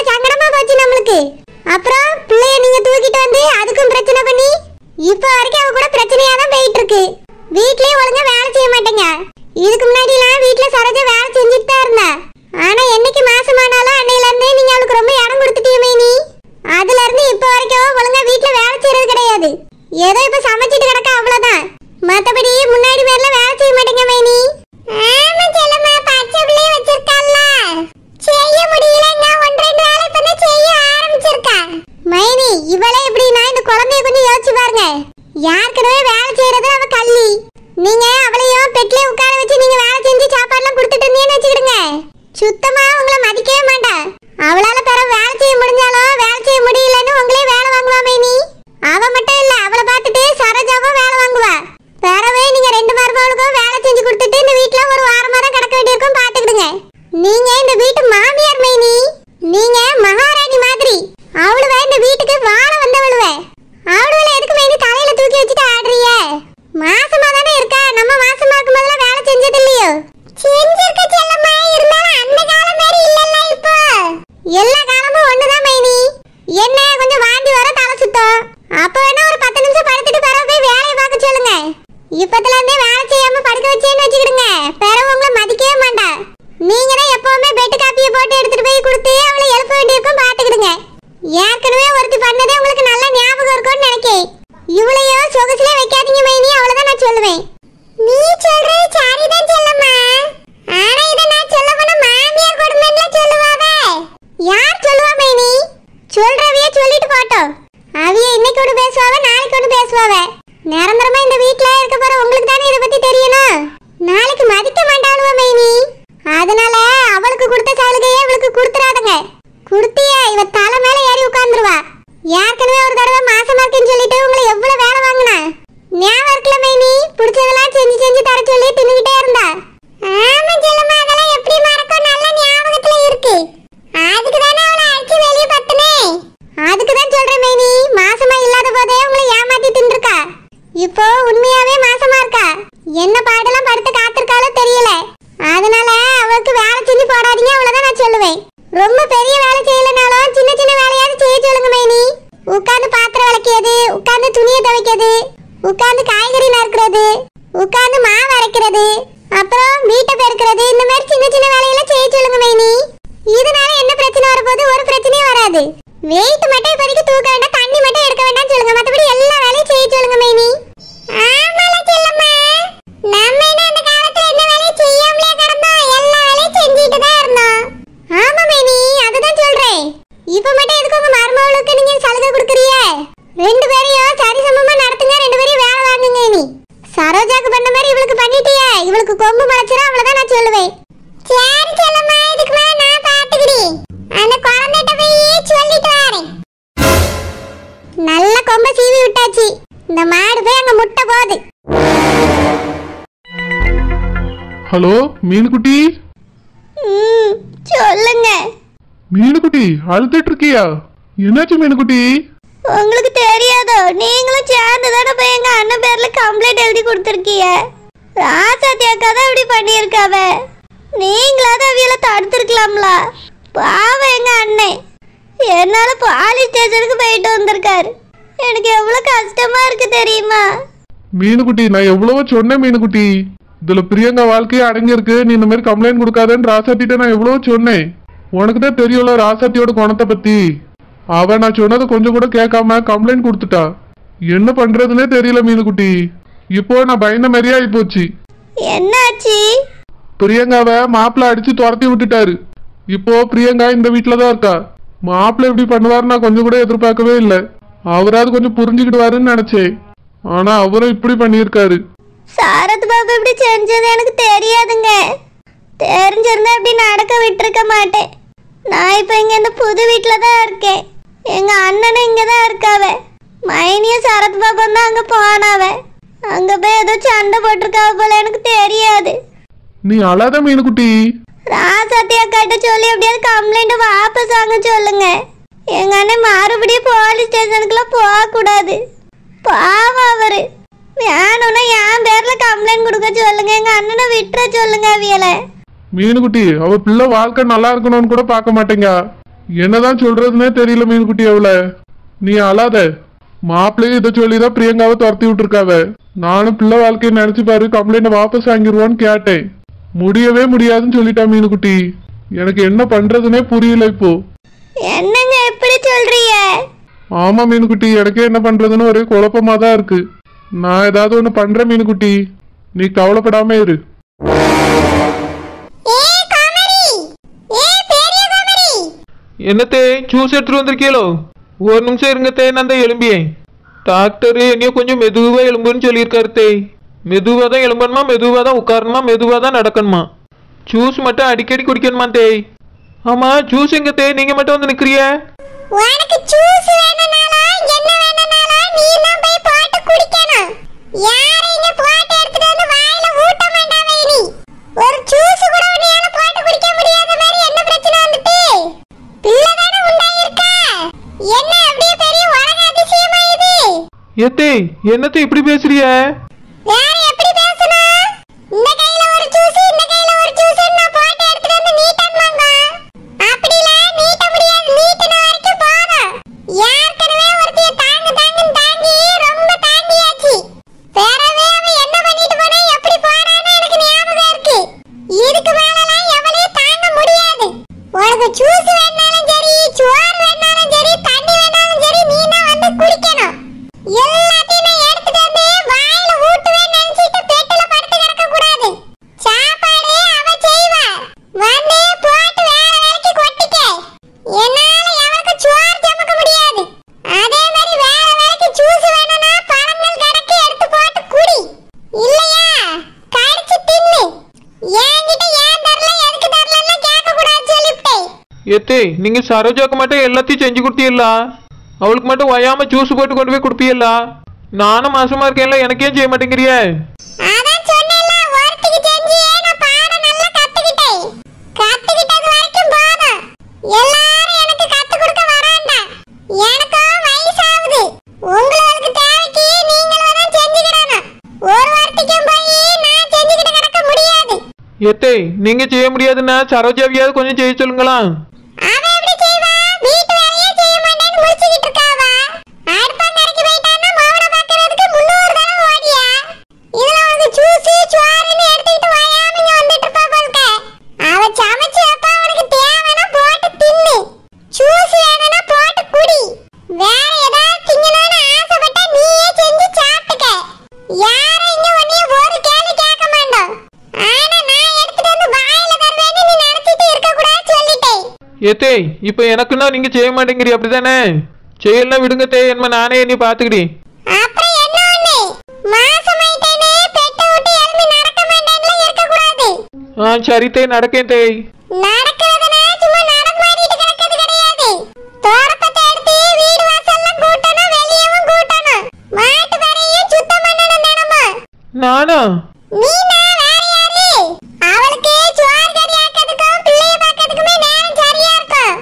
சங்கடமா போச்சு நம்மளுக்கு. அப்புறம் பிள்ளைய நீங்க தூக்கிட்டு வந்து அதுக்கும் பிரச்சனை பண்ணி இப்ப வரைக்கும் அவ கூட பிரச்சனையா தான் போயிட்டு இருக்கு. வீட்லயே ஒழுங்கா வேலை செய்ய மாட்டேங்க. இதுக்கு முன்னாடி எல்லாம் வீட்ல சரோஜா வேலை செஞ்சுட்டு தான் இருந்தா. ஆனா என்னைக்கு மாசமானாலும் அன்னையில இருந்தே நீங்க அவளுக்கு ரொம்ப இடம் கொடுத்துட்டீங்க மைனி. அதுல இருந்து இப்ப வரைக்கும் ஒழுங்கா வீட்ல வேலை செய்யறது கிடையாது. ஏதோ இப்ப சமைச்சிட்டு கிடக்க அவ்வளவுதான். மத்தபடி முன்னாடி மேல வேலை செய்ய மாட்டேங்க மைனி. ஆமா செல்லம்மா, பச்சை பிள்ளைய வச்சிருக்கால செய்ய முடியலங்க. ஒன்று ரெண்டு வேலை பண்ண செய்ய ஆரம்பிச்சிருக்கா மைனி. இவளே எப்படின்னா இந்த குழந்தைய கொஞ்சம் யோசிச்சு பாருங்க. யாருக்கனவே வேலை செய்யறது அவ கள்ளி. நீங்க அவளையும் பெட்லயே உட்கார வச்சு நீங்க வேலை செஞ்சு சாப்பாடுலாம் கொடுத்துட்டு இருந்தீங்கன்னு வச்சுக்கிடுங்க, சுத்தமா உங்களை மதிக்கவே மாட்டா. அவளால பிறகு வேலை செய்ய முடிஞ்சாலும் வேலை செய்ய முடியலன்னு உங்களே வேலை வாங்குவா மைனி. அவ மட்டும் இல்ல, அவளை பார்த்துட்டு சரோஜாவும் வேலை வாங்குவா. பிறவே நீங்க ரெண்டு மருமகளுக்கும் வேலை செஞ்சு கொடுத்துட்டு இந்த வீட்டுல ஒரு வாரமா தான் கிடக்க வேண்டியிருக்கும். பாத்துக்கிடுங்க. நீங்க இந்த வீட்டு மாமியார் மைனி. நீங்க மகாராணி மாதிரி. அவளுவ இந்த வீட்டுக்கு வாழ வந்தவளுவ. அவளுவ எதுக்கு மைனி தலையில தூக்கி வச்சுட்டு ஆடுறீங்க? மாசமா தானே இருக்கா. நம்ம மாசமாக்கும் போதுல வேலை செஞ்சது இல்லையோ? செஞ்சிருக்க செல்லம்மா. இருந்தாலும் அந்த காலம் மாதிரி இல்லல்ல இப்போ. எல்லா காலமும் ஒண்ணுதான் மைனி. என்ன கொஞ்சம் வாந்தி வர தலை சுத்தம். அப்ப வேணா ஒரு 10 நிமிஷம் படுத்துட்டு பிறகு போய் வேலையை பார்க்க சொல்லுங்க. இப்பத்துல இருந்தே வேலை செய்யாம படுக்க வச்சேன்னு வச்சுக்கிடுங்க, பிறகு உங்களை மதிக்கவே மாட்டா. நீங்க தான் எப்பவுமே பெட்டு காப்பியை போட்டு எடுத்துட்டு போய் கொடுத்து அவளை எழுப்ப வேண்டியிருக்கும். பாத்துக்கிடுங்க. ஏற்கனவே ஒருத்தி பண்ணதே உங்களுக்கு நல்ல ஞாபகம் இருக்கும்னு நினைக்கேன். இவளையோ சொகுசுல வைக்காதீங்க மைனி, அவ்வளவுதான் நான் சொல்லுவேன். நீ சொல்றது சரிதான் செல்லம்மா. ஆனா இத நான் சொல்ல போன மாமியார் கொடுமைன்னு சொல்லுவாங்க. யார் சொல்லுவா மைனி? சொல்றவையே சொல்லிட்டு போட்டோம். அவிய இன்னைக்கு ஒன்று பேசுவாவ, நாளைக்கு ஒன்று பேசுவாவ. நிரந்தரமா இந்த வீட்ல இருக்க போற உங்களுக்கு தானே இதை பத்தி தெரியணும். நாளைக்கு மதிக்க மாட்டாளுவா மைனி. அதனால அவளுக்கு கொடுத்த சலுகையை இவளுக்கு கொடுத்துறாதுங்க. குடுத்தியா இவ தலை மேல ஏறி உட்கார்ந்துருவா. ஏற்கனவே ஒரு தடவை மாசமா இருக்குன்னு சொல்லிட்டு உங்களை எவ்வளவு வேலை வாங்கினா ஞாபகம் இருக்கல மைனி? பிடிச்சதெல்லாம் செஞ்சு செஞ்சு தர சொல்லி தின்னுகிட்டே இருந்தா. ஆமா செல்லம்மா, அதெல்லாம் எப்படி மறக்கும்? நல்ல ஞாபகத்துல இருக்கு. அதுக்கு தானே அவளை அடிச்சு வெளியே பத்துனே. அதுக்கு தான் சொல்றேன் மைனி, மாசமா இல்லாத போதே உங்களை ஏமாத்தி தின்றுக்கா. இப்போ உண்மையாவே மாசமா இருக்கா. என்ன பாடெல்லாம் படுத்து காத்திருக்காலோ தெரியல. அதனால அவளுக்கு வேலை செஞ்சு போடாதீங்க, அவ்வளவுதான் நான் சொல்லுவேன். ரொம்ப பெரிய வேலை செய்யலனாலும் சின்ன சின்ன வேலையாவது செய்ய சொல்லுங்க மைனி. உட்கார்ந்து பாத்திரம் விளக்கியது, உட்கார்ந்து துணியை துவைக்கிறது, உட்கார்ந்து காய்கறி நறுக்கிறது, உட்கார்ந்து மாவு அரைக்கிறது, அப்புறம் வீட்டை பெருக்கிறது, இந்த மாதிரி சின்ன சின்ன வேலையெல்லாம் செய்ய சொல்லுங்க மைனி. இதனால என்ன பிரச்சனை வரப்போது? ஒரு பிரச்சனையும் வராது. வெயிட் மட்டும் இப்போதைக்கு தூக்க வேண்டாம், தண்ணி மட்டும் எடுக்க வேண்டாம் சொல்லுங்க. மற்றபடி எல்லா வேலையும் செய்ய சொல்லுங்க மைனி. ஆமால செல்லம்மா, நம்ம என்ன அந்த காலத்துல என்ன வேலையும் செய்யாமலே கிடந்தோம், எல்லா வேலையும் செஞ்சுட்டு தான் இருந்தோம். ஆமா மைனி, அதுதான் சொல்றேன். இப்ப மட்டும் எதுக்கு உங்க மருமகளுக்கு நீங்க சலுகை கொடுக்குறீங்க? ரெண்டு பேரையும் சரிசமமா நடத்துங்க, ரெண்டு பேரையும் வேலை வாங்குங்க. நீ சரோஜாக்கு பண்ண மாதிரி இவளுக்கு பண்ணிட்டியே, இவளுக்கு கொம்பு முளைச்சிரும், அவ்வளவுதான் நான் சொல்லுவேன். சரி செல்லம்மா, இதுக்கு மேல நான் பாத்துக்கிறேன். அந்த குழந்தைகிட்ட போய் சொல்லிட்டு வரேன். நல்ல கொம்ப சீவி விட்டாச்சு. இந்த மாடு போய் அங்க முட்டை போகுது. ஹலோ மீனுக்குட்டி. சொல்லுங்க. மீனுக்குட்டி அழுதுட்டு இருக்கியா? என்னாச்சு மீனுக்குட்டி? உங்களுக்கு தெரியாதோ? நீங்களும் சேர்ந்து தானே போய் எங்க அண்ணன் பேர்ல கம்ப்ளைண்ட் எழுதி கொடுத்துருக்கீங்க. ராசாத்தி அக்கா தான் இப்படி பண்ணியிருக்காவ. நீங்களாவது அவியல தடுத்துருக்கலாம்ல. பாவம் எங்க அண்ணன் என்னால போலீஸ் ஸ்டேஷனுக்கு போயிட்டு வந்திருக்காரு. எனக்கு எவ்வளவு கஷ்டமா இருக்கு தெரியுமா? மீனுக்குட்டி, நான் எவ்வளவோ சொன்னேன் மீனுக்குட்டி, இதுல பிரியங்கா வாழ்க்கையே அடங்கி இருக்கு, நீ இந்த மாதிரி கம்ப்ளைண்ட் கொடுக்காதன்னு ராசாத்திட்ட நான் எவ்வளவோ சொன்னேன். உனக்கு தான் தெரியும்ல ராசாத்தியோட குணத்தை பத்தி. அவ நான் சொன்னதை கொஞ்சம் கூட கேட்காம கம்ப்ளைண்ட் கொடுத்துட்டா. என்ன பண்றதுன்னே தெரியல மீனுக்குட்டி. இப்போ நான் பயந்த மாதிரியே ஆகி போச்சு. என்னாச்சு? பிரியங்காவை மாப்பிள்ள அடிச்சு துரத்தி விட்டுட்டாரு. இப்போ பிரியங்கா இந்த வீட்டுலதான் இருக்கா. மாப்பிள்ள இப்படி பண்ணுவாரு நான் கொஞ்சம் கூட எதிர்பார்க்கவே இல்லை. அவராது கொஞ்சம் புரிஞ்சுக்கிடுவாருன்னு நினைச்சேன். ஆனா அவரும் இப்படி பண்ணியிருக்காரு. சாரத் பாபு இப்படி செஞ்சது எனக்கு தெரியாதுங்க. தெரிஞ்சிருந்தா இப்படி நடக்க விட்டுருக்க மாட்டேன். நான் இப்ப இங்க இந்த புது வீட்டுல தான் இருக்கேன். எங்க அண்ணனும் இங்கதான் இருக்காவ. மைனியும் சரத் பாபும் தான் அங்க போனாவ. அங்க போய் ஏதோ சண்டை போட்டிருக்காவ போல, எனக்கு தெரியாது. நீ அழாத மீனுக்குட்டி. ராசாத்தி அக்காட்ட சொல்லி எப்படியாவது கம்ப்ளைண்ட் வாபஸ் வாங்க சொல்லுங்க. எங்க அண்ணன் மறுபடியும் போலீஸ் ஸ்டேஷனுக்குலாம் போக கூடாது. பாவம் அவரு. வேணும்னா என் பேர்ல கம்ப்ளைண்ட் கொடுக்க சொல்லுங்க. எங்க அண்ணனை விட்டுற சொல்லுங்க அவியல. மீனுக்குட்டி, அவ பிள்ளை வாழ்க்கை நல்லா இருக்கணும்னு கூட பார்க்க மாட்டேங்க. என்னதான் சொல்றதுன்னே தெரியல மீன்குட்டி அவள. நீ அழாத. மாப்பிள்ளையும் இதை சொல்லிதான் பிரியங்காவை துரத்தி விட்டுருக்காவ. நானும் பிள்ளை வாழ்க்கையை நினைச்சு பாரு, கம்ப்ளைண்ட வாபஸ் வாங்கிடுவான்னு கேட்டேன். முடியவே முடியாதுன்னு சொல்லிட்டா மீனுக்குட்டி. எனக்கு என்ன பண்றதுன்னே புரியல இப்போ. என்னங்க எப்படி சொல்றீங்க? ஆமா மீனுக்குட்டி, எனக்கே என்ன பண்றதுன்னு ஒரே குழப்பமா தான் இருக்கு. நான் ஏதாவது ஒண்ணு பண்றேன் மீனுக்குட்டி, நீ கவலைப்படாம இரு. என்னத்தே ஜூஸ் எடுத்துட்டு வந்திருக்கீங்களோ? ஒரு நிமிஷம் இருங்கத்தே, நான் தான் எழும்பியேன். டாக்டர் என்னையும் கொஞ்சம் மெதுவா எழும்புன்னு சொல்லியிருக்காருத்தே. மெதுவா தான் எழும்பணுமா, மெதுவா தான் உட்காரணுமா, மெதுவா தான் நடக்கணுமா. ஜூஸ் மட்டும் அடிக்கடி குடிக்கணுமா தே? ஆமா ஜூஸ் எங்க தே? நீங்க மட்டும் வந்து நிக்கிறிய? உனக்கு ஜூஸ் வேணும்னாலா என்ன வேணும்னாலா நீ தான் போய் போட்டு குடிக்கணும். யாரை இங்க போட்டு எடுத்துட்டு வந்து வாயில ஊட்ட மாட்டாவே நீ. ஒரு ஜூஸ் கூட உன்னையால போட்டு குடிக்க முடியாத மாதிரி என்ன பிரச்சனை வந்துட்டு? பிள்ளை தானே உண்டாயிருக்கா? என்ன அப்படியே பெரிய உலக அதிசயமா இது? ஏத்தே என்னத்தே இப்படி பேசுறிய? வேற எப்படி பேசணும்? இந்த கையில ஒரு ஜூஸ், இந்த கையில ஒரு ஜூஸ் நான் போட்டு எடுத்துட்டு வந்து நீட்டணுமாங்க. அப்படிலாம் நீட்ட முடியாது. நீட்டின வரைக்கும் போதும். ஏற்கனவே ஒருத்திய தாங்கன்னு தாங்கி ரொம்ப தாங்கியாச்சு. பிறவே அவன் என்ன பண்ணிட்டு போனா எப்படி போறான்னு எனக்கு ஞாபகம் இருக்கு. இதுக்கு மேலலாம் எவளையும் தாங்க முடியாது. உனக்கு ஜூஸ் வேணாலும் சரி, சோறு வேணாலும் சரி, தண்ணி வேணாலும் சரி, நீ தான் வந்து குடிக்கணும். எல்லாத்தையும் நான் எடுத்துட்டு வந்து வாயில ஊட்டுவேன்னு நினைச்சிட்டு பெட்டில படுத்து கிடக்க கூடாது. சாப்பாடு அவ செய்வா. வந்து போட்டு வேற வேலைக்கு கொட்டிக்க. என்னால எவனுக்கு சோறு சமைக்க முடியாது. அதே மாதிரி வேற வேலைக்கு ஜூஸ் வேணும்னா பழங்கள் கணக்கு எடுத்து போட்டு குடி. இல்லையா கடிச்சு தின்னு. என்கிட்ட ஏன் தரல எதுக்கு தரலன்னு கேட்க கூடாது சொல்லிவிட்டேன். ஏத்தே நீங்க சரோஜாக்கு மட்டும் எல்லாத்தையும் செஞ்சு கொடுத்தீங்களா? அவளுக்கு மட்டும் வயாம ஜூஸ் போட்டு கொண்டு போய் கொடுப்பீங்களா? நானும் மாசமா இருக்கேன்ல, எனக்கு ஏன் செய்ய மாட்டேங்கிறிய? அதான் சொன்னேன்ல, ஒருத்திக்கு செஞ்சியே நான் பாடம் நல்லா கத்துக்கிட்டேன். கத்துக்கிட்டது வரைக்கும் போதும். எல்லாரும் எனக்கு கத்து கொடுக்க வராண்டா. எனக்கும் வயசாகுது. உங்களுக்கு தேவைக்கு நீங்களும் தான் செஞ்சுக்கிடணும். ஒரு வார்த்தைக்கும் போய் நான் செஞ்சுக்கிட்டு கிடக்க முடியாது. ஏத்தே நீங்க செய்ய முடியாதுன்னா சரோஜாவியாவது கொஞ்சம் செய்ய சொல்லுங்களா? அவ எப்படி செய்வா? வீட்டு வேலையே செய்ய மாட்டேன்னு முடிச்சிட்டு இருக்காவா? அடுப்பங்கரைக்கு போயிட்டான்னா மவனை பார்க்கறதுக்கு 300 தடவை ஓடியா? இதுல உனக்கு ஜூஸ் சோறுன்னு எடுத்துக்கிட்டு வயாம இங்க வந்துட்டு இருப்பா போல்க. அவ சமைச்சு வைப்பா, உனக்கு தேவைன்னா போட்டு தின்னு. ஜூஸ் வேணும்னா போட்டு குடி. வேற ஏதாவது திங்கணும்னு ஆசைப்பட்டா நீயே செஞ்சு சாப்பிட்டுக்க. யாரும் இங்க உன்னைய ஒரு கேள்வி கேட்க மாட்டோம். ஆனா நான் எடுத்துட்டு வந்து வாயில தருவேன்னு நீ நினைச்சிட்டு இருக்க கூடாது சொல்லிட்டேன். ஏத்தே இப்ப எனக்குன்னா நீங்க செய்ய மாட்டேங்கிறீ அப்படிதானே? செய்யலாம் விடுங்க தே, என்ன நானே என்னை பாத்துக்கிடி. அப்புறம் என்ன ஒண்ணு? மாசமாயிட்டேனே பெட்ட விட்டு எழும்பி நடக்க மாட்டேன்ல இருக்க கூடாது. சரி தே, நடக்கேன் தே. நடக்கிறதுனா சும்மா நடமாடிட்டு கிடக்கிறது கிடையாது. தோரப்பத்தை எடுத்து வீடு வாசல்லாம் கூட்டணும், வெளியவும் கூட்டணும். மாட்டு வரையும் சுத்தம் பண்ணணும் தினமும். நானா? நீனா வேற யாரு? அவளுக்கு சோறு கறி ஆக்கிறதுக்கும் பிள்ளைய பார்க்கிறதுக்குமே நேரம் சரியா இருக்கும்.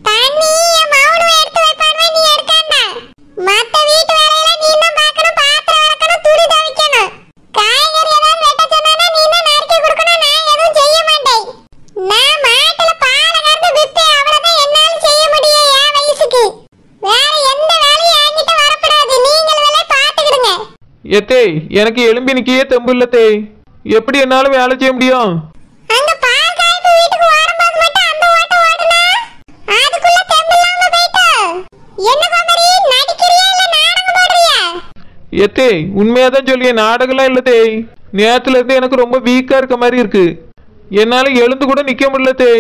தண்ணி என் மவனும் எடுத்து வைப்பானுமே, நீ எடுக்காண்டா. மத்த வீட்டு வேலையில நீ தான் பார்க்கணும். பாத்திரம் விளக்கணும், துணி துவைக்கணும். காய்கறி எல்லாம் வெட்ட சொன்னா நீ தான் நறுக்கி கொடுக்கணும். நான் எதுவும் செய்ய மாட்டேன். நான் மாட்டுல பாலை கறந்து விப்பேன். அவ்வளவுதான் என்னால செய்ய முடியும் என் வயசுக்கு. வேற எந்த வேலையும் என்கிட்ட வரப்படாது. நீங்கள் வேலையை பார்த்துக்கிடுங்க. ஏத்தே எனக்கு எலும்பி நிக்கியே தெம்பு இல்ல தே. எப்படி என்னால வேலை செய்ய முடியும்? அங்க பால் காய்ப்பு வீட்டுக்கு வரும்போது மட்டும் அந்த ஓட்ட ஓடுனா அதுக்குள்ள தெம்பு இல்லாம போயிட்டு என்ன குமரி நடிக்கிறியா இல்ல நாடகம் போடுறியா? ஏத்தே உண்மையாதான் சொல்லியே, நாடகம்லாம் இல்ல தே. நேரத்துல இருந்து எனக்கு ரொம்ப வீக்கா இருக்க மாதிரி இருக்கு. என்னால எழுந்து கூட நிக்க முடியல தே.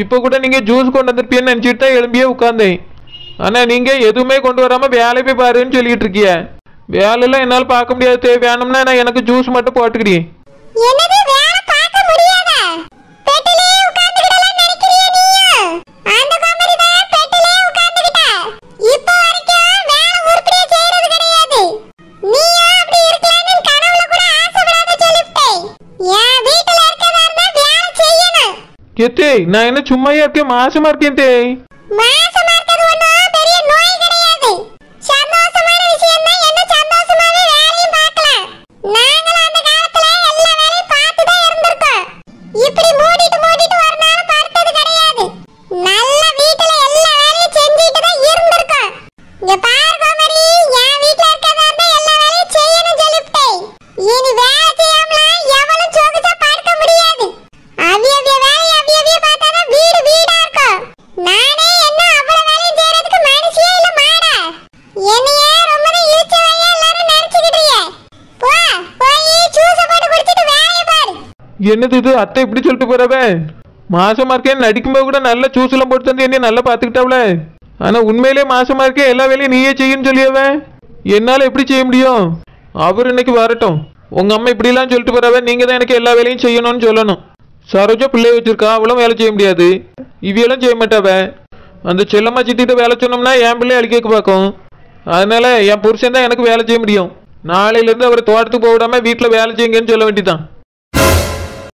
இப்ப கூட நீங்க ஜூஸ் கொண்டு வந்திருப்பீன்னு நினைச்சிட்டு தான் எழும்பியே உட்கார்ந்தேன். ஆனா நீங்க எதுவுமே கொண்டு வராம வேலை போய் பாருன்னு சொல்லிட்டு இருக்கிய. வேலையெல்லாம் என்னால பார்க்க முடியாது தே. வேணும்னா நான் எனக்கு ஜூஸ் மட்டும் போட்டுக்கிட்டேன். என்னது வேலை பார்க்க முடியாதா? பெட்டிலே உட்கார்ந்துடலாம் நினைக்கிறியா நீ? அந்த குமரி தான் பெட்டிலே உட்கார்ந்துட்டா. இப்ப வரைக்கும் வேலை உருப்படியா செய்யறது கிடையாது. நீயும் அப்படி இருக்கலாம்னு கனவுல கூட ஆசைப்படாத சொல்லிட்டேன். என் வீட்டுல இருக்கதா இருந்தா வேலை செய்யணும். ஏத்தே நான் என்ன சும்மாயா இருக்கேன், மாசமா இருக்கேன் தே. மாசமா இருக்கிறது ஒண்ணும் பெரிய நோய் கிடையாது. சந்தோஷமான விஷயம் தான். என்ன சந்தோஷமாவே வேலையும் பார்க்கலாம். நாங்களும் அந்த காலத்துல எல்லா வேலையும் பார்த்து தான் இருந்திருக்கோம். இப்படி மூடிட்டு ஒரு நாள் பார்த்தது கிடையாது. நல்ல வீட்டுல எல்லா என்னது இது அத்தை இப்படி சொல்லிட்டு போறவ? மாசமா இருக்கேன் நடிக்கும்போது கூட நல்ல ஜூஸ் எல்லாம் போட்டு தந்து என்ன நல்லா பாத்துக்கிட்டாவல. ஆனா உண்மையிலே மாசமா இருக்கே எல்லா வேலையும் நீயே செய்யுன்னு சொல்லியவ. என்னால எப்படி செய்ய முடியும்? அவர் இன்னைக்கு வரட்டும். உங்க அம்மா இப்படி எல்லாம் சொல்லிட்டு போறவ, நீங்க தான் எனக்கு எல்லா வேலையும் செய்யணும்னு சொல்லணும். சரோஜா பிள்ளைய வச்சிருக்கா, அவளும் வேலை செய்ய முடியாது, இவையெல்லாம் செய்ய மாட்டாவ. அந்த செல்லம்மா சித்திட்ட வேலை சொன்னோம்னா என் பிள்ளை அழிக்க பார்க்கும். அதனால என் புருஷன் தான் எனக்கு வேலை செய்ய முடியும். நாளையில இருந்து அவர் தோட்டத்துக்கு போக விடாம வீட்டுல வேலை செய்யுங்கன்னு சொல்ல வேண்டியதான்.